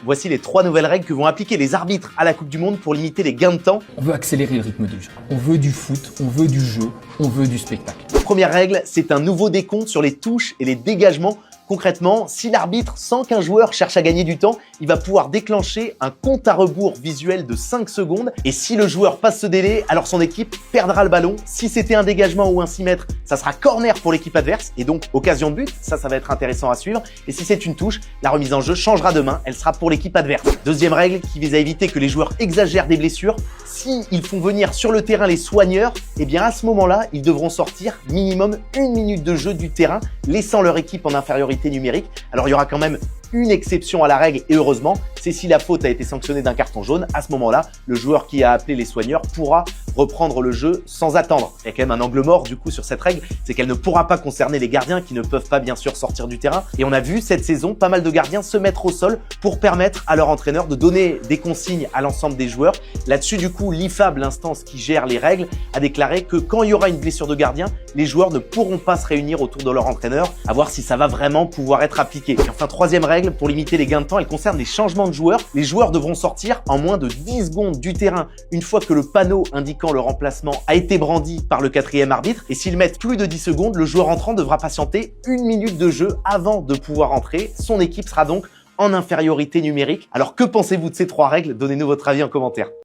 voici les 3 nouvelles règles que vont appliquer les arbitres à la Coupe du Monde pour limiter les gains de temps. On veut accélérer le rythme du jeu. On veut du foot, on veut du jeu, on veut du spectacle. Première règle, c'est un nouveau décompte sur les touches et les dégagements. Concrètement, si l'arbitre sent qu'un joueur cherche à gagner du temps, il va pouvoir déclencher un compte à rebours visuel de 5 secondes. Et si le joueur passe ce délai, alors son équipe perdra le ballon. Si c'était un dégagement ou un 6 mètres, ça sera corner pour l'équipe adverse et donc occasion de but. Ça va être intéressant à suivre. Et si c'est une touche, la remise en jeu changera de main. Elle sera pour l'équipe adverse. Deuxième règle qui vise à éviter que les joueurs exagèrent des blessures. S'ils font venir sur le terrain les soigneurs, eh bien à ce moment-là, ils devront sortir minimum 1 minute de jeu du terrain, laissant leur équipe en infériorité numérique. Alors il y aura quand même une exception à la règle et heureusement, c'est si la faute a été sanctionnée d'un carton jaune. À ce moment-là, le joueur qui a appelé les soigneurs pourra reprendre le jeu sans attendre. Il y a quand même un angle mort du coup sur cette règle, c'est qu'elle ne pourra pas concerner les gardiens qui ne peuvent pas bien sûr sortir du terrain. Et on a vu cette saison pas mal de gardiens se mettre au sol pour permettre à leur entraîneur de donner des consignes à l'ensemble des joueurs. Là-dessus du coup, l'IFAB, l'instance qui gère les règles, a déclaré que quand il y aura une blessure de gardien, les joueurs ne pourront pas se réunir autour de leur entraîneur, à voir si ça va vraiment pouvoir être appliqué. Et enfin, troisième règle, pour limiter les gains de temps, elle concerne les changements de joueurs. Les joueurs devront sortir en moins de 10 secondes du terrain une fois que le panneau indiquant le remplacement a été brandi par le 4e arbitre. Et s'ils mettent plus de 10 secondes, le joueur entrant devra patienter 1 minute de jeu avant de pouvoir entrer. Son équipe sera donc en infériorité numérique. Alors que pensez-vous de ces 3 règles? Donnez-nous votre avis en commentaire.